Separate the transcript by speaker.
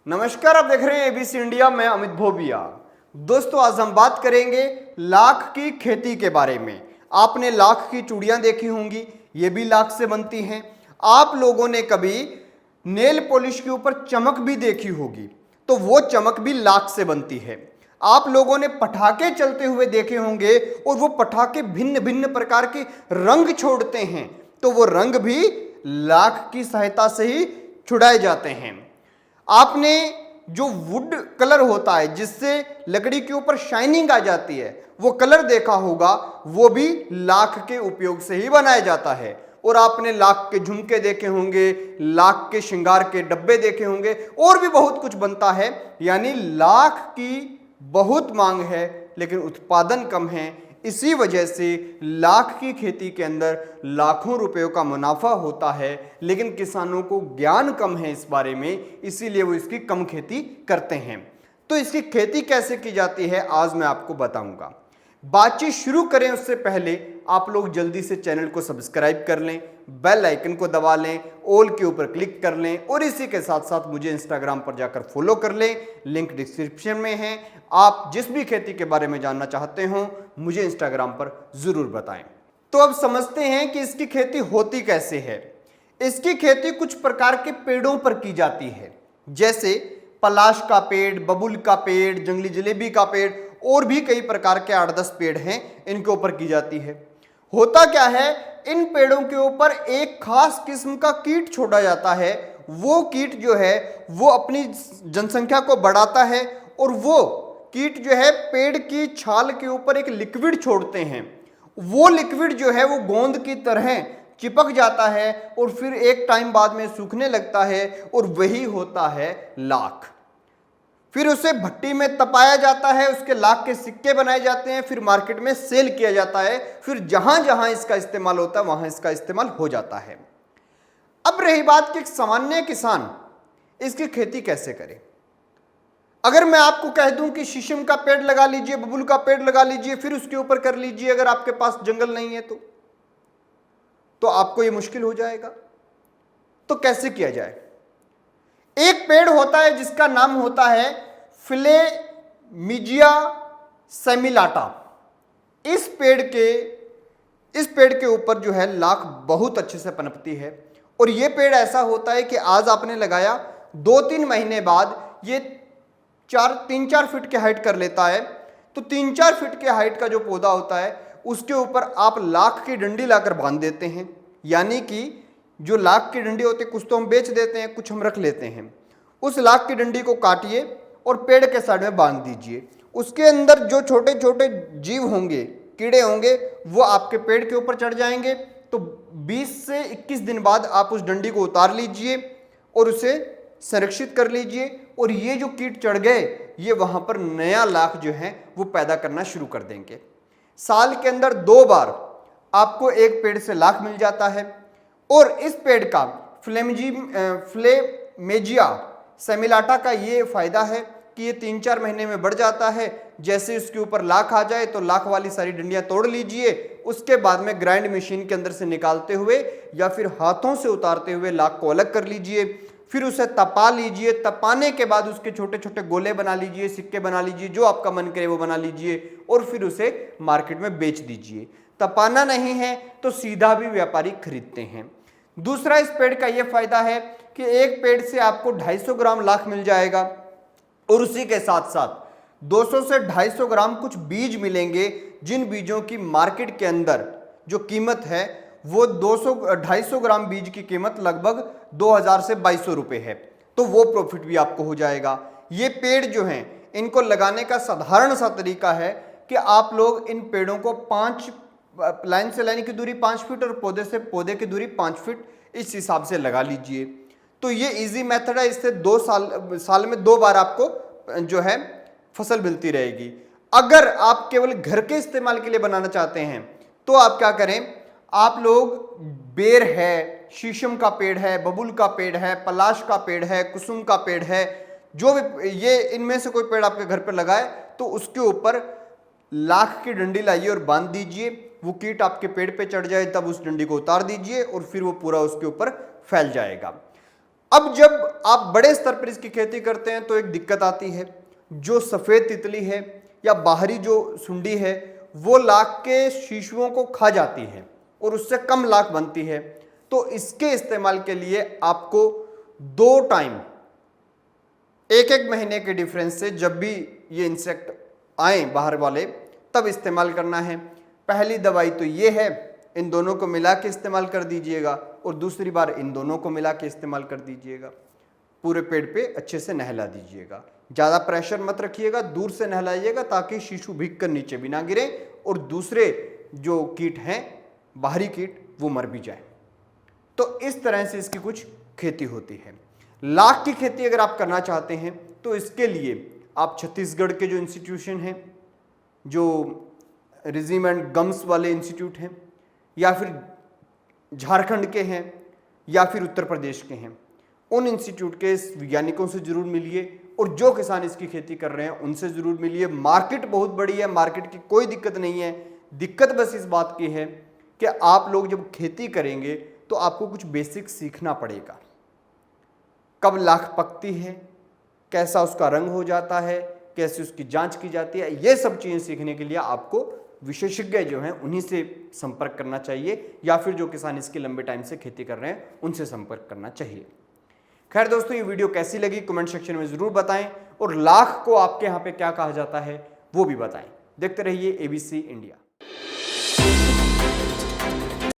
Speaker 1: नमस्कार, आप देख रहे हैं एबीसी इंडिया। मैं अमित भोबिया। दोस्तों, आज हम बात करेंगे लाख की खेती के बारे में। आपने लाख की चूड़ियां देखी होंगी, ये भी लाख से बनती हैं। आप लोगों ने कभी नेल पॉलिश के ऊपर चमक भी देखी होगी, तो वो चमक भी लाख से बनती है। आप लोगों ने पटाखे चलते हुए देखे होंगे और वो पटाखे भिन्न भिन्न प्रकार के रंग छोड़ते हैं, तो वो रंग भी लाख की सहायता से ही छुड़ाए जाते हैं। आपने जो वुड कलर होता है, जिससे लकड़ी के ऊपर शाइनिंग आ जाती है, वो कलर देखा होगा, वो भी लाख के उपयोग से ही बनाया जाता है। और आपने लाख के झुमके देखे होंगे, लाख के श्रृंगार के डब्बे देखे होंगे, और भी बहुत कुछ बनता है। यानी लाख की बहुत मांग है लेकिन उत्पादन कम है। इसी वजह से लाख की खेती के अंदर लाखों रुपयों का मुनाफा होता है, लेकिन किसानों को ज्ञान कम है इस बारे में, इसीलिए वो इसकी कम खेती करते हैं। तो इसकी खेती कैसे की जाती है आज मैं आपको बताऊंगा। बातचीत शुरू करें उससे पहले आप लोग जल्दी से चैनल को सब्सक्राइब कर लें, बेल आइकन को दबा लें, ऑल के ऊपर क्लिक कर लें, और इसी के साथ साथ मुझे इंस्टाग्राम पर जाकर फॉलो कर लें। लिंक डिस्क्रिप्शन में है। आप जिस भी खेती के बारे में जानना चाहते हो मुझे इंस्टाग्राम पर जरूर बताएं। तो अब समझते हैं कि इसकी खेती होती कैसे है। इसकी खेती कुछ प्रकार के पेड़ों पर की जाती है, जैसे पलाश का पेड़, बबुल का पेड़, जंगली जलेबी का पेड़, और भी कई प्रकार के 8-10 पेड़ हैं, इनके ऊपर की जाती है। होता क्या है, इन पेड़ों के ऊपर एक खास किस्म का कीट छोड़ा जाता है। वो कीट जो है वो अपनी जनसंख्या को बढ़ाता है, और वो कीट जो है पेड़ की छाल के ऊपर एक लिक्विड छोड़ते हैं। वो लिक्विड जो है वो गोंद की तरह चिपक जाता है और फिर एक टाइम बाद में सूखने लगता है, और वही होता है लाख। फिर उसे भट्टी में तपाया जाता है, उसके लाख के सिक्के बनाए जाते हैं, फिर मार्केट में सेल किया जाता है। फिर जहां जहां इसका इस्तेमाल होता है वहां इसका इस्तेमाल हो जाता है। अब रही बात कि एक सामान्य किसान इसकी खेती कैसे करे। अगर मैं आपको कह दूं कि शीशम का पेड़ लगा लीजिए, बबुल का पेड़ लगा लीजिए, फिर उसके ऊपर कर लीजिए, अगर आपके पास जंगल नहीं है तो आपको यह मुश्किल हो जाएगा। तो कैसे किया जाए। एक पेड़ होता है जिसका नाम होता है फ्लेमिजिया सेमिलाटा। इस पेड़ के ऊपर जो है लाख बहुत अच्छे से पनपती है। और यह पेड़ ऐसा होता है कि आज आपने लगाया, 2-3 महीने बाद ये 3-4 फीट की हाइट कर लेता है। तो 3-4 फीट के हाइट का जो पौधा होता है उसके ऊपर आप लाख की डंडी लाकर बांध देते हैं। यानी कि जो लाख की डंडी होती है, कुछ तो हम बेच देते हैं, कुछ हम रख लेते हैं। उस लाख की डंडी को काटिए और पेड़ के साइड में बांध दीजिए। उसके अंदर जो छोटे छोटे जीव होंगे, कीड़े होंगे, वो आपके पेड़ के ऊपर चढ़ जाएंगे। तो 20 से 21 दिन बाद आप उस डंडी को उतार लीजिए और उसे संरक्षित कर लीजिए, और ये जो कीट चढ़ गए ये वहां पर नया लाख जो है वो पैदा करना शुरू कर देंगे। साल के अंदर 2 बार आपको एक पेड़ से लाख मिल जाता है। और इस पेड़ का फ्लेमेजिया सेमिलाटा का ये फायदा है कि ये 3-4 महीने में बढ़ जाता है। जैसे उसके ऊपर लाख आ जाए तो लाख वाली सारी डंडियां तोड़ लीजिए, उसके बाद में ग्राइंड मशीन के अंदर से निकालते हुए या फिर हाथों से उतारते हुए लाख को अलग कर लीजिए। फिर उसे तपा लीजिए। तपाने के बाद उसके छोटे छोटे गोले बना लीजिए, सिक्के बना लीजिए, जो आपका मन करे वो बना लीजिए, और फिर उसे मार्केट में बेच दीजिए। तपाना नहीं है तो सीधा भी व्यापारी खरीदते हैं। दूसरा इस पेड़ का यह फायदा है कि एक पेड़ से आपको 250 ग्राम लाख मिल जाएगा, और उसी के साथ साथ 200 से 250 ग्राम कुछ बीज मिलेंगे, जिन बीजों की मार्केट के अंदर जो कीमत है वो 250 ग्राम बीज की कीमत लगभग 2000 से 2200 रुपये है। तो वो प्रॉफिट भी आपको हो जाएगा। ये पेड़ जो हैं इनको लगाने का साधारण सा तरीका है कि आप लोग इन पेड़ों को 5 लाइन से लाइन की दूरी 5 फीट और पौधे से पौधे की दूरी 5 फीट, इस हिसाब से लगा लीजिए। तो ये इजी मेथड है। इससे 2 साल में 2 बार आपको जो है फसल मिलती रहेगी। अगर आप केवल घर के इस्तेमाल के लिए बनाना चाहते हैं तो आप क्या करें, आप लोग बेर है, शीशम का पेड़ है, बबुल का पेड़ है, पलाश का पेड़ है, कुसुम का पेड़ है, जो भी ये इनमें से कोई पेड़ आपके घर पर लगाए तो उसके ऊपर लाख की डंडी लाइए और बांध दीजिए। वो कीट आपके पेड़ पे चढ़ जाए तब उस डंडी को उतार दीजिए और फिर वो पूरा उसके ऊपर फैल जाएगा। अब जब आप बड़े स्तर पर इसकी खेती करते हैं तो एक दिक्कत आती है, जो सफेद तितली है या बाहरी जो सुंडी है वो लाख के शीशुओं को खा जाती है और उससे कम लाख बनती है। तो इसके इस्तेमाल के लिए आपको 2 टाइम एक एक महीने के डिफरेंस से जब भी ये इंसेक्ट आए बाहर वाले तब इस्तेमाल करना है। पहली दवाई तो ये है, इन दोनों को मिला के इस्तेमाल कर दीजिएगा और दूसरी बार इन दोनों को मिला के इस्तेमाल कर दीजिएगा। पूरे पेड़ पे अच्छे से नहला दीजिएगा, ज़्यादा प्रेशर मत रखिएगा, दूर से नहलाइएगा ताकि शीशु भीग कर नीचे भी ना गिरे और दूसरे जो कीट हैं बाहरी कीट वो मर भी जाए। तो इस तरह से इसकी कुछ खेती होती है। लाख की खेती अगर आप करना चाहते हैं तो इसके लिए आप छत्तीसगढ़ के जो इंस्टीट्यूशन हैं, जो रेजिमेंट गम्स वाले इंस्टीट्यूट हैं, या फिर झारखंड के हैं, या फिर उत्तर प्रदेश के हैं, उन इंस्टीट्यूट के वैज्ञानिकों से जरूर मिलिए और जो किसान इसकी खेती कर रहे हैं उनसे जरूर मिलिए। मार्केट बहुत बड़ी है, मार्केट की कोई दिक्कत नहीं है। दिक्कत बस इस बात की है कि आप लोग जब खेती करेंगे तो आपको कुछ बेसिक सीखना पड़ेगा। कब लाख पकती है, कैसा उसका रंग हो जाता है, कैसे उसकी जांच की जाती है, ये सब चीज़ें सीखने के लिए आपको विशेषज्ञ जो हैं उन्हीं से संपर्क करना चाहिए, या फिर जो किसान इसके लंबे टाइम से खेती कर रहे हैं उनसे संपर्क करना चाहिए। खैर दोस्तों, ये वीडियो कैसी लगी कमेंट सेक्शन में ज़रूर बताएं और लाख को आपके यहाँ पे क्या कहा जाता है वो भी बताएं। देखते रहिए ABC इंडिया।